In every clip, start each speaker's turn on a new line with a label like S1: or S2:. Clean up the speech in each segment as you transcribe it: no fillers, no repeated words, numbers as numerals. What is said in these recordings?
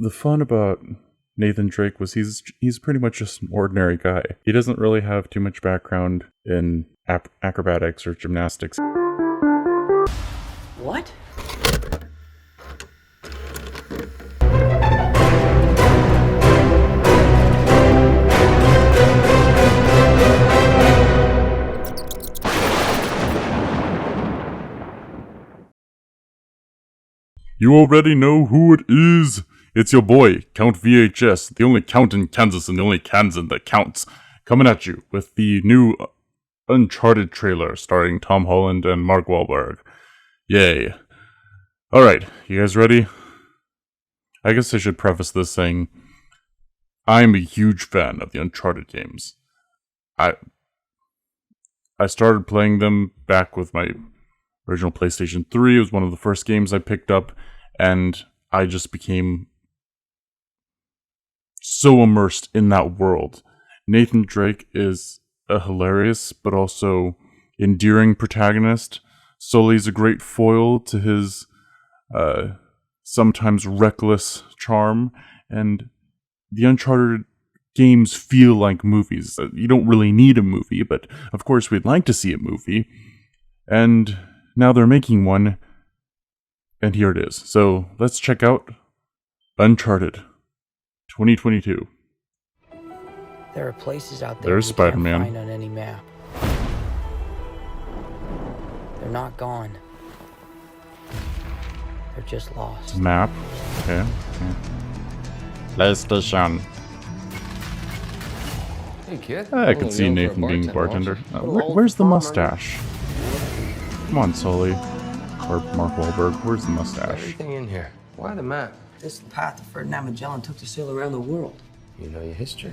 S1: the fun about Nathan Drake was he's pretty much just an ordinary guy. He doesn't really have too much background in acrobatics or gymnastics.
S2: What?
S1: You already know who it is. It's your boy, Count VHS, the only count in Kansas and the only Kansan that counts, coming at you with the new Uncharted trailer starring Tom Holland and Mark Wahlberg. Yay. Alright, you guys ready? I guess I should preface this saying, I'm a huge fan of the Uncharted games. I started playing them back with my original PlayStation 3. It was one of the first games I picked up, and I just became so immersed in that world. Nathan Drake is a hilarious but also endearing protagonist. Sully's a great foil to his sometimes reckless charm, and the Uncharted games feel like movies. You don't really need a movie, but of course we'd like to see a movie. And now they're making one, and here it is. So let's check out Uncharted 2022.
S2: There are places out there
S1: There's
S2: you
S1: Spider-Man.
S2: can't find on any map. They're not gone. They're just lost.
S1: Map. Okay. PlayStation.
S3: Hey kid.
S1: I could see Nathan being a bartender. Where's the mustache? Come on, Sully. Or Mark Wahlberg. Where's the mustache?
S3: Everything in here. Why the map?
S2: This is the path that Ferdinand Magellan took to sail around the world.
S3: You know your history.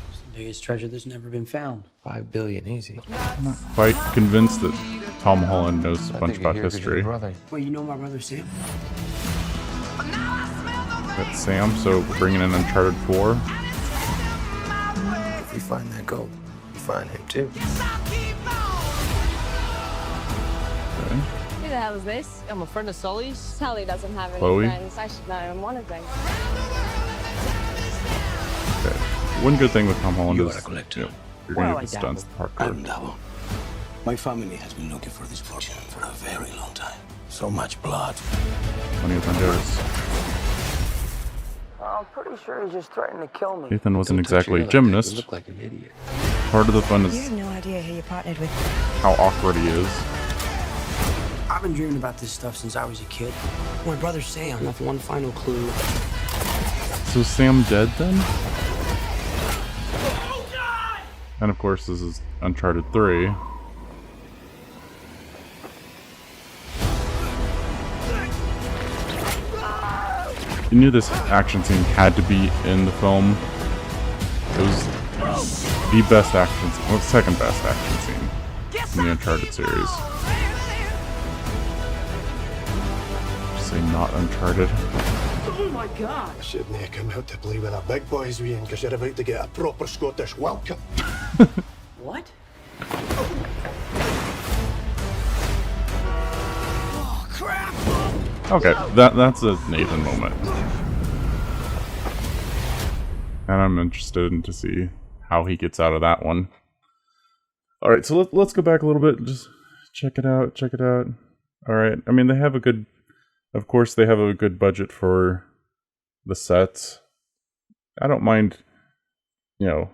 S2: It's the biggest treasure that's never been found.
S3: 5 billion easy.
S1: I'm not quite convinced that Tom Holland knows a bunch about history.
S2: Wait, you know my brother Sam?
S1: That's Sam, so we're bringing in Uncharted 4.
S3: If we find that gold, we find him too.
S1: Okay.
S4: Who the hell is this?
S5: I'm a friend of Sully's.
S4: Sully doesn't have any
S1: Chloe?
S4: friends. I should know him one of them.
S1: Okay. One good thing with Tom Holland
S6: You
S1: is
S6: are a collector.
S1: you're going
S2: Well,
S1: to get the
S2: I
S1: stunts parkour.
S6: I'm Davo. My family has been looking for this fortune for a very long time. So much blood.
S1: Plenty of vendors.
S2: I'm pretty sure he's just threatening to kill me.
S1: Nathan wasn't
S3: Don't touch
S1: exactly
S3: your
S1: a
S3: hair like that. You
S1: gymnast.
S3: look like an idiot.
S1: Part of the fun
S7: You
S1: is
S7: have no idea who you partnered with.
S1: how awkward he is.
S2: I've been dreaming about this stuff since I was a kid. My brother Sam left one final clue.
S1: So is Sam dead then? And of course this is Uncharted 3. You knew this action scene had to be in the film. It was the best action scene, well, second best action scene in the Uncharted series. Just say not Uncharted.
S8: I shouldn't have come out to play with the big boys, Ian, because you're about to get a proper Scottish welcome.
S2: What?
S1: Okay, that's a Nathan moment. And I'm interested in to see how he gets out of that one. Alright, so let's go back a little bit. Just check it out, Alright, I mean, they have a good... Of course, they have a good budget for the sets. I don't mind, you know...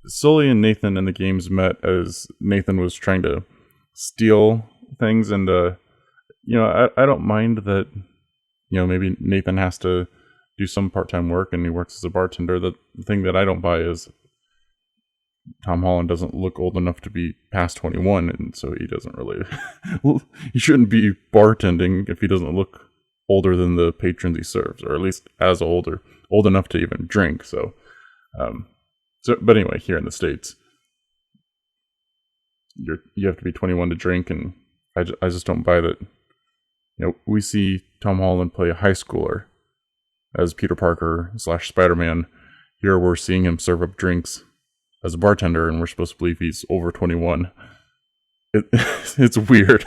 S1: Sully and Nathan in the games met as Nathan was trying to steal things, and you know, I don't mind that, you know, maybe Nathan has to do some part-time work and he works as a bartender. The thing that I don't buy is Tom Holland doesn't look old enough to be past 21, and so he doesn't really well, he shouldn't be bartending if he doesn't look older than the patrons he serves, or at least as old enough to even drink. So but anyway, here in the States, you have to be 21 to drink, and I just don't buy that. You know, we see Tom Holland play a high schooler as Peter Parker / Spider-Man. Here we're seeing him serve up drinks as a bartender, and we're supposed to believe he's over 21. It's weird.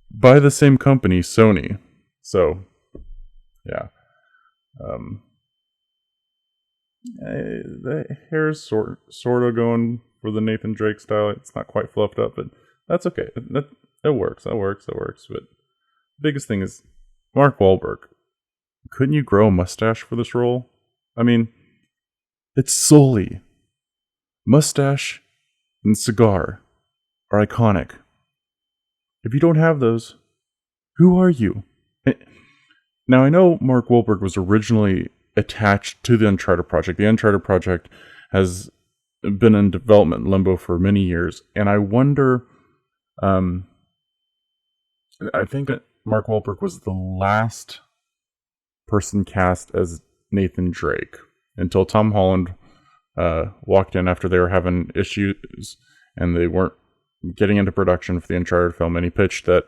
S1: By the same company, Sony. So, Yeah. The hair's sort of going for the Nathan Drake style. It's not quite fluffed up, but that's okay. It works. That works. But the biggest thing is Mark Wahlberg. Couldn't you grow a mustache for this role? I mean, it's Sully. Mustache and cigar are iconic. If you don't have those, who are you? Now, I know Mark Wahlberg was originally attached to the Uncharted project. The Uncharted project has been in development limbo for many years, and I wonder, I think that Mark Wahlberg was the last person cast as Nathan Drake until Tom Holland walked in after they were having issues and they weren't getting into production for the Uncharted film, and he pitched that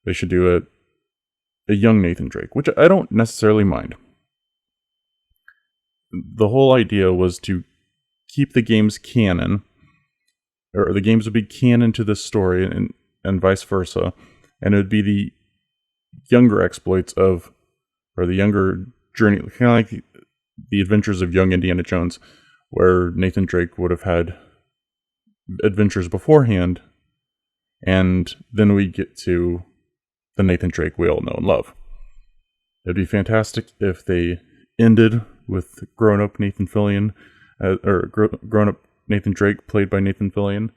S1: they should do a young Nathan Drake, which I don't necessarily mind. The whole idea was to keep the games canon, or the games would be canon to this story, and vice versa, and it would be the younger exploits of, or the younger journey, kind of like the adventures of young Indiana Jones, where Nathan Drake would have had adventures beforehand, and then we get to the Nathan Drake we all know and love. It'd be fantastic if they ended with grown-up Nathan Fillion, or grown-up Nathan Drake played by Nathan Fillion.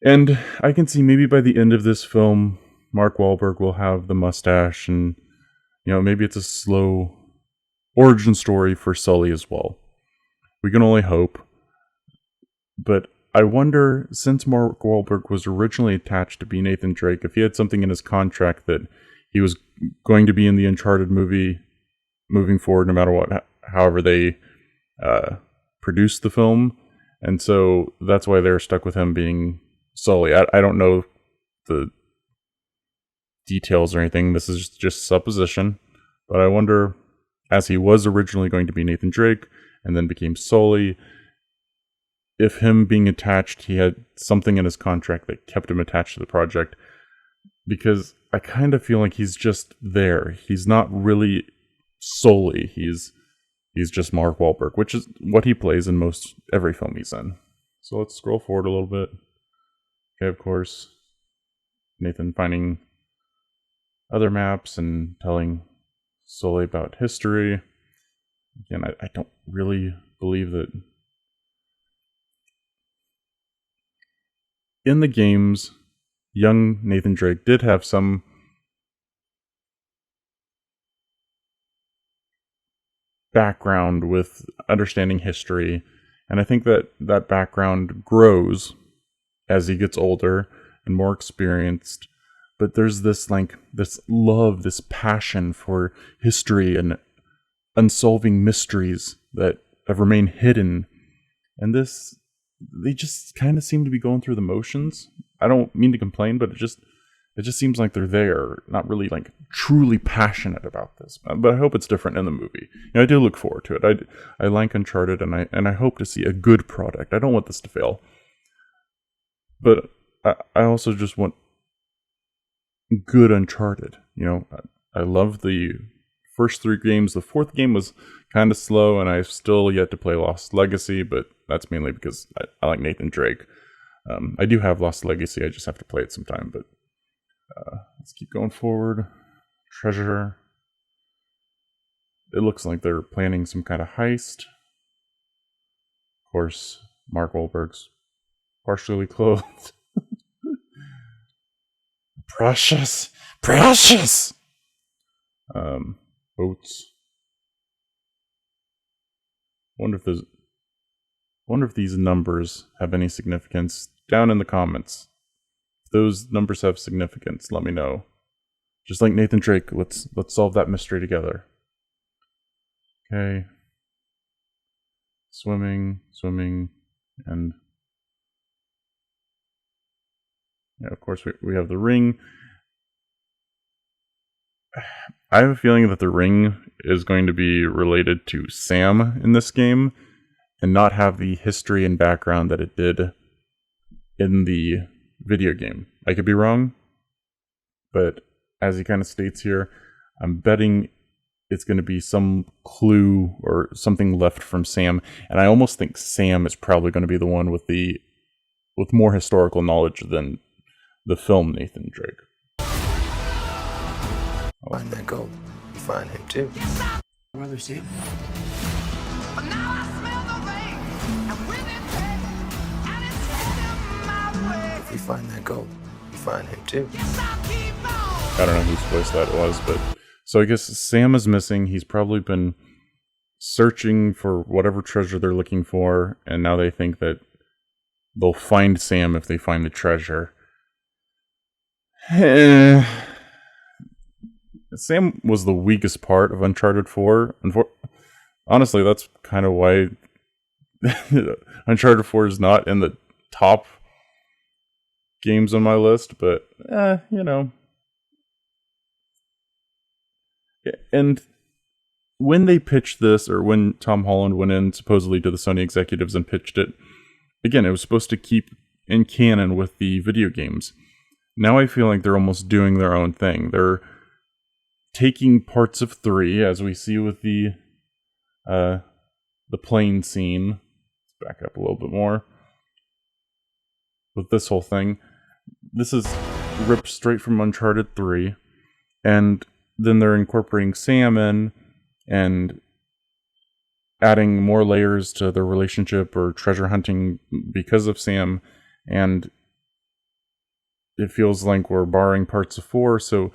S1: And I can see maybe by the end of this film, Mark Wahlberg will have the mustache, and maybe it's a slow origin story for Sully as well. We can only hope. But I wonder, since Mark Wahlberg was originally attached to be Nathan Drake, if he had something in his contract that he was going to be in the Uncharted movie moving forward, no matter what, however they produced the film. And so that's why they're stuck with him being Sully. I don't know the details or anything. This is just supposition. But I wonder, as he was originally going to be Nathan Drake and then became Sully, if him being attached, he had something in his contract that kept him attached to the project. Because I kind of feel like he's just there. He's not really Sully. He's just Mark Wahlberg, which is what he plays in most every film he's in. So let's scroll forward a little bit. Okay, of course, Nathan finding other maps and telling Sully about history. Again, I don't really believe that in the games, young Nathan Drake did have some background with understanding history, and I think that background grows as he gets older and more experienced. But there's this love, this passion for history and unsolving mysteries that have remained hidden, and they just kind of seem to be going through the motions. I don't mean to complain, but it just seems like they're there, not really truly passionate about this. But I hope it's different in the movie. I do look forward to it. I like Uncharted, and I hope to see a good product. I don't want this to fail, but I also just want good Uncharted. I love the first 3 games. The 4th game was kind of slow, and I've still yet to play Lost Legacy, but that's mainly because I like Nathan Drake. I do have Lost Legacy, I just have to play it sometime, but let's keep going forward. Treasure. It looks like they're planning some kind of heist. Of course, Mark Wahlberg's partially clothed. Precious! Boats. Wonder if these numbers have any significance. Down in the comments, if those numbers have significance, let me know. Just like Nathan Drake, let's solve that mystery together. Okay. Swimming, and yeah, of course we have the ring. I have a feeling that the ring is going to be related to Sam in this game and not have the history and background that it did in the video game. I could be wrong, but as he kind of states here, I'm betting it's going to be some clue or something left from Sam, and I almost think Sam is probably going to be the one with more historical knowledge than the film Nathan Drake.
S3: Find that gold. Find him too.
S2: Brother Sam.
S3: If we find that gold, find him too.
S1: I don't know whose voice that was, but so I guess Sam is missing. He's probably been searching for whatever treasure they're looking for, and now they think that they'll find Sam if they find the treasure. Sam was the weakest part of Uncharted 4. Honestly, that's kind of why Uncharted 4 is not in the top games on my list, but, you know. And when they pitched this, or when Tom Holland went in supposedly to the Sony executives and pitched it, again, it was supposed to keep in canon with the video games. Now I feel like they're almost doing their own thing. They're taking parts of 3, as we see with the plane scene. Let's back up a little bit more. With this whole thing, this is ripped straight from Uncharted 3, and then they're incorporating Sam in and adding more layers to their relationship or treasure hunting because of Sam, and it feels like we're borrowing parts of 4, so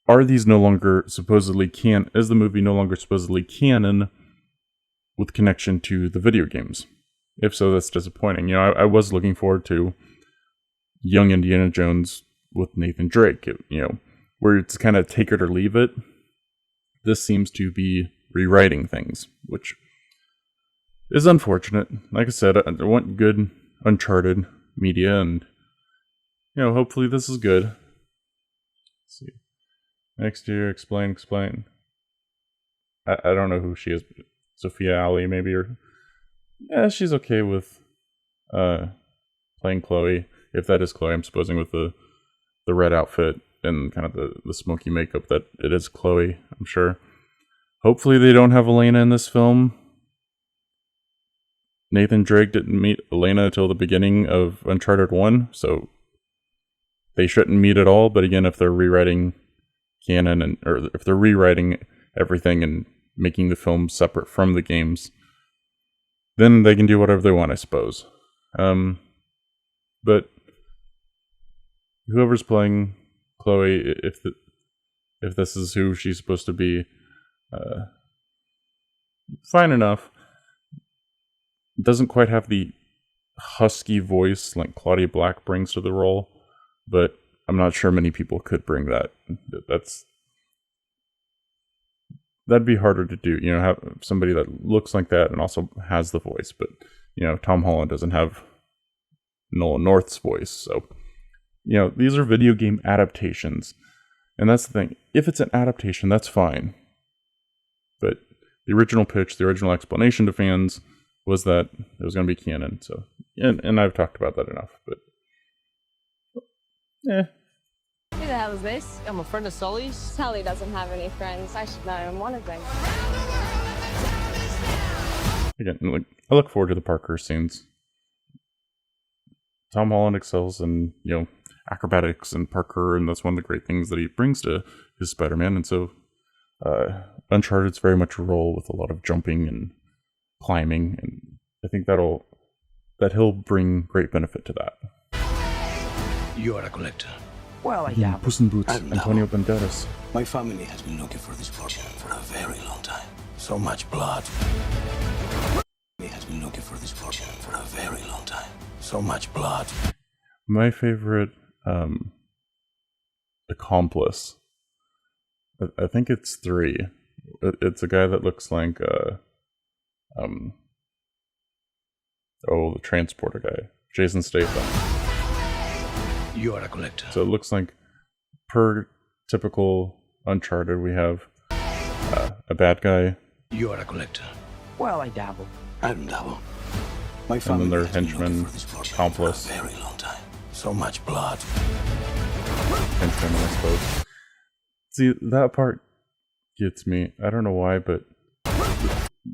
S1: are these no longer supposedly is the movie no longer supposedly canon with connection to the video games? If so, that's disappointing. You know, I was looking forward to young Indiana Jones with Nathan Drake, you know, where it's kind of take it or leave it. This seems to be rewriting things, which is unfortunate. Like I said, I want good Uncharted media, and, you know, hopefully this is good. Let's see. Next year, explain. I don't know who she is. Sophia Ali, maybe, or yeah, she's okay with playing Chloe, if that is Chloe. I'm supposing with the red outfit and kind of the smoky makeup that it is Chloe, I'm sure. Hopefully they don't have Elena in this film. Nathan Drake didn't meet Elena until the beginning of Uncharted 1, so they shouldn't meet at all. But again, if they're rewriting canon, or if they're rewriting everything and making the film separate from the games, then they can do whatever they want, I suppose. But whoever's playing Chloe, if this is who she's supposed to be, fine enough. Doesn't quite have the husky voice like Claudia Black brings to the role, but I'm not sure many people could bring that. That'd be harder to do, you know, have somebody that looks like that and also has the voice. But, you know, Tom Holland doesn't have Nolan North's voice, so, you know, these are video game adaptations, and that's the thing. If it's an adaptation, that's fine. But the original pitch, the original explanation to fans was that it was going to be canon. So, and I've talked about that enough. But
S4: Who the hell is this?
S5: I'm a friend of Sully's.
S4: Sully doesn't have any friends. I should know him, one of them.
S1: Again, like, I look forward to the Parker scenes. Tom Holland excels in, you know, acrobatics and Parker, and that's one of the great things that he brings to his Spider-Man. And so, Uncharted's very much a role with a lot of jumping and climbing, and I think that he'll bring great benefit to that.
S6: You are a collector.
S2: Well, yeah.
S1: Puss in Boots,
S6: I don't know.
S1: Antonio Banderas.
S6: My family has been looking for this fortune for a very long time. So much blood. My family has been looking for this fortune for a very long time. So much blood.
S1: My favorite accomplice, I think it's 3. It's a guy that looks like the transporter guy, Jason Statham.
S6: You are a collector.
S1: So it looks like, per typical Uncharted, we have a bad guy.
S6: You are a collector.
S2: Well, I dabble.
S6: I don't dabble. My
S1: And
S6: family
S1: then their
S6: has been
S1: henchman,
S6: looking for this fortune
S1: accomplice.
S6: for a very long time. So much blood.
S1: Henchman, I suppose. See, that part, gets me. I don't know why, but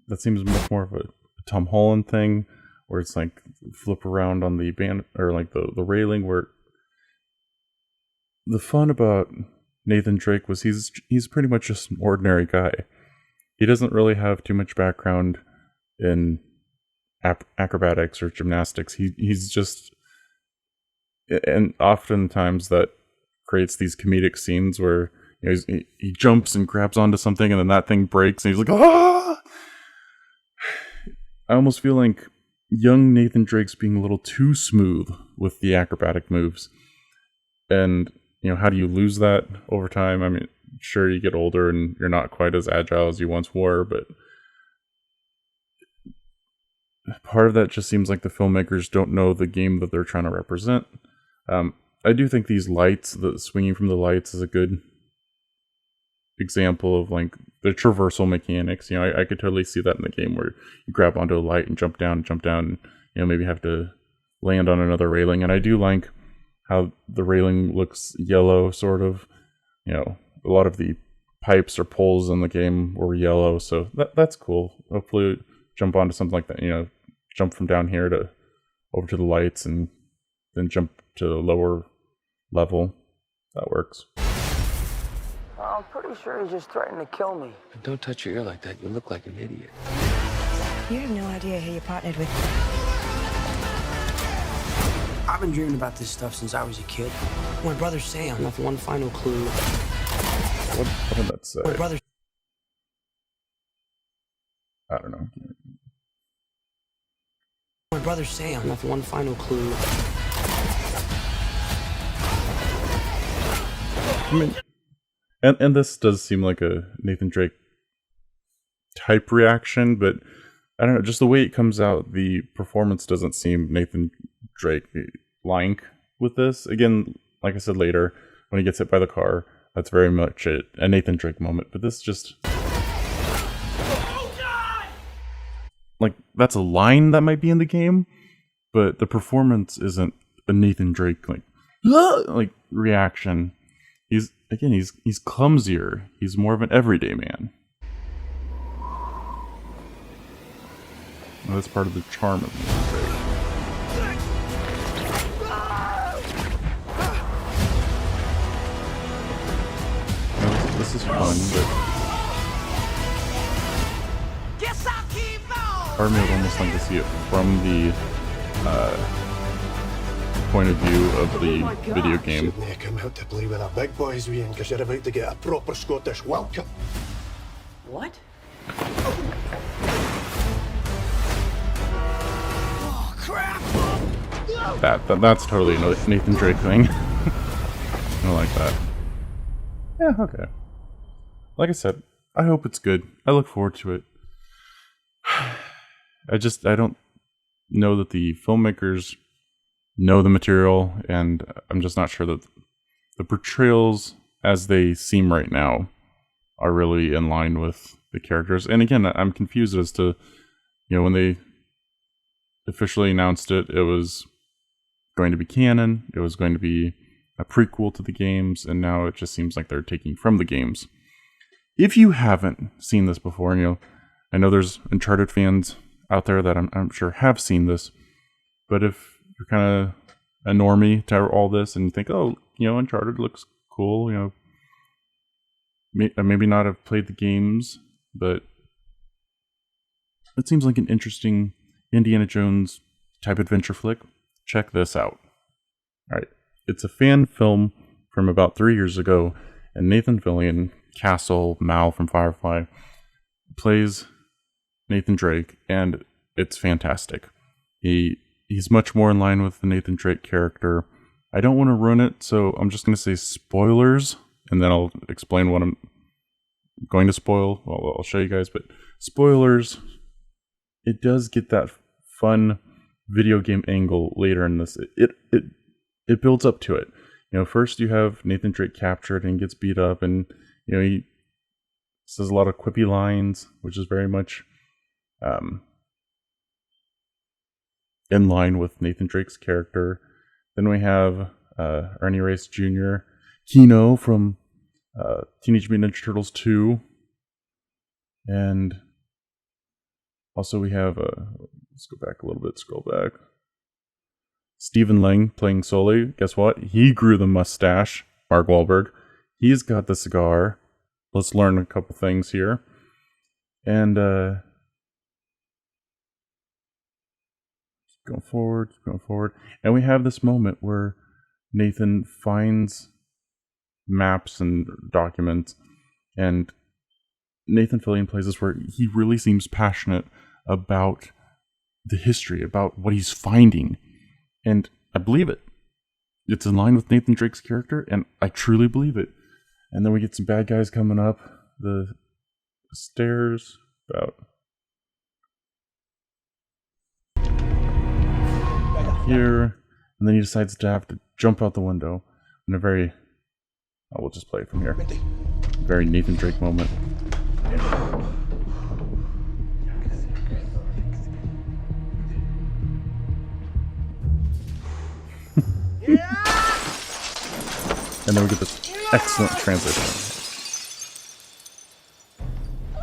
S1: that seems much more of a Tom Holland thing, where it's like flip around on the band or like the railing. Where the fun about Nathan Drake was he's pretty much just an ordinary guy. He doesn't really have too much background in acrobatics or gymnastics. He's just, and oftentimes that creates these comedic scenes where he jumps and grabs onto something and then that thing breaks and he's like, ah! I almost feel like young Nathan Drake's being a little too smooth with the acrobatic moves. And, how do you lose that over time? I mean, sure, you get older and you're not quite as agile as you once were, but part of that just seems like the filmmakers don't know the game that they're trying to represent. I do think these lights, the swinging from the lights, is a good example of like the traversal mechanics. I could totally see that in the game where you grab onto a light and jump down, and maybe have to land on another railing. And I do like how the railing looks yellow, sort of. A lot of the pipes or poles in the game were yellow, so that's cool. Hopefully jump onto something like that, jump from down here to over to the lights and then jump to the lower level. That works.
S2: I'm pretty sure he's just threatening to kill me.
S3: Don't touch your ear like that. You look like an idiot.
S5: You have no idea who you partnered with.
S2: I've been dreaming about this stuff since I was a kid. My brother Sam left one final clue.
S1: What did that say?
S2: My brother...
S1: I don't know.
S2: My brother Sam left one final clue.
S1: I mean, and this does seem like a Nathan Drake type reaction, but I don't know, just the way it comes out, the performance doesn't seem Nathan Drake-like with this. Again, like I said later, when he gets hit by the car, that's very much a Nathan Drake moment, but this just... like, that's a line that might be in the game, but the performance isn't a Nathan Drake, like reaction. He's clumsier. He's more of an everyday man. Well, that's part of the charm of Nathan Drake. This is fun, but part of me would almost like to see it from the point of view of the video game.
S8: Shouldn't you come out to play with our big boys, Ian, because you're about to get a proper Scottish welcome.
S2: What?
S8: Oh, crap!
S1: That's totally a Nathan Drake thing. I like that. Yeah, okay. Like I said, I hope it's good. I look forward to it. I don't know that the filmmakers know the material, and I'm just not sure that the portrayals as they seem right now are really in line with the characters. And again, I'm confused as to, when they officially announced it, it was going to be canon, it was going to be a prequel to the games, and now it just seems like they're taking from the games. If you haven't seen this before, I know there's Uncharted fans out there that I'm sure have seen this, but if you're kind of a normie to all this and you think, oh, Uncharted looks cool, maybe not have played the games, but it seems like an interesting Indiana Jones type adventure flick. Check this out. Alright, it's a fan film from about 3 years ago, and Nathan Fillion, Castle, Mal from Firefly, plays Nathan Drake, and it's fantastic. He's much more in line with the Nathan Drake character. I don't want to ruin it, so I'm just going to say spoilers, and then I'll explain what I'm going to spoil. Well, I'll show you guys, but spoilers, it does get that fun video game angle later in this. It builds up to it. First you have Nathan Drake captured and gets beat up, and he says a lot of quippy lines, which is very much in line with Nathan Drake's character. Then we have Ernie Reyes Jr., Kino from Teenage Mutant Ninja Turtles 2, And also we have, let's go back a little bit, scroll back. Stephen Lang playing Sully. Guess what? He grew the mustache. Mark Wahlberg. He's got the cigar. Let's learn a couple things here. And keep going forward. And we have this moment where Nathan finds maps and documents, and Nathan Fillion plays this where he really seems passionate about the history, about what he's finding. And I believe it. It's in line with Nathan Drake's character, and I truly believe it. And then we get some bad guys coming up the stairs about here, and then he decides to have to jump out the window in a very, we'll just play it from here. Very Nathan Drake moment. And then we get this excellent transition.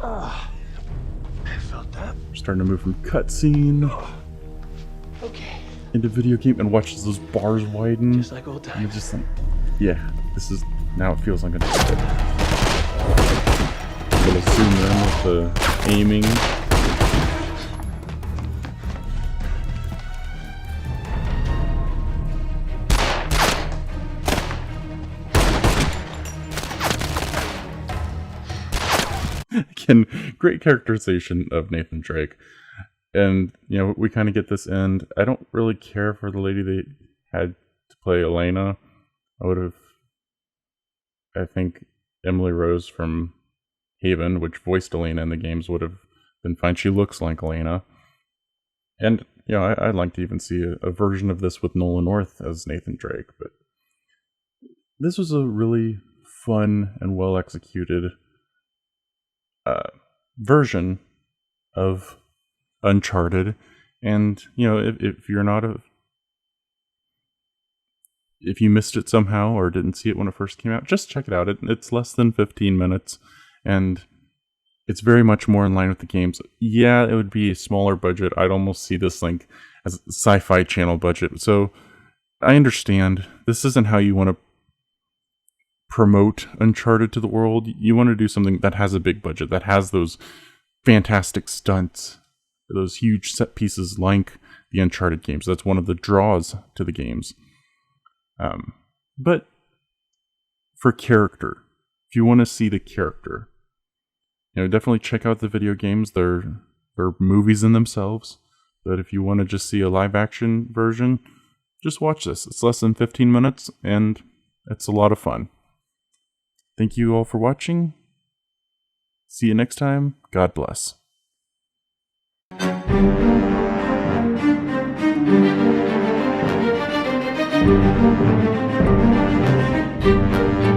S3: I felt that.
S1: We're starting to move from cutscene into video game, and watch those bars widen.
S3: Just like old
S1: And
S3: times.
S1: it's just like, yeah, this is, now it feels like a little zoom in with the aiming. Again, great characterization of Nathan Drake. And, you know, we kind of get this end. I don't really care for the lady they had to play Elena. I think Emily Rose from Haven, which voiced Elena in the games, would have been fine. She looks like Elena. And, you know, I'd like to even see a version of this with Nolan North as Nathan Drake. But this was a really fun and well executed version of Uncharted. And, you know, if you're not if you missed it somehow or didn't see it when it first came out, just check it out. It's less than 15 minutes, and it's very much more in line with the games. Yeah, it would be a smaller budget. I'd almost see this like as a Sci-Fi Channel budget. So I understand this isn't how you want to promote Uncharted to the world. You want to do something that has a big budget, that has those fantastic stunts, those huge set pieces like the Uncharted games. That's one of the draws to the games. But for character, if you want to see the character, you know, definitely check out the video games. They're movies in themselves. But if you want to just see a live action version, just watch this. It's less than 15 minutes, and it's a lot of fun. Thank you all for watching. See you next time. God bless. Thank you.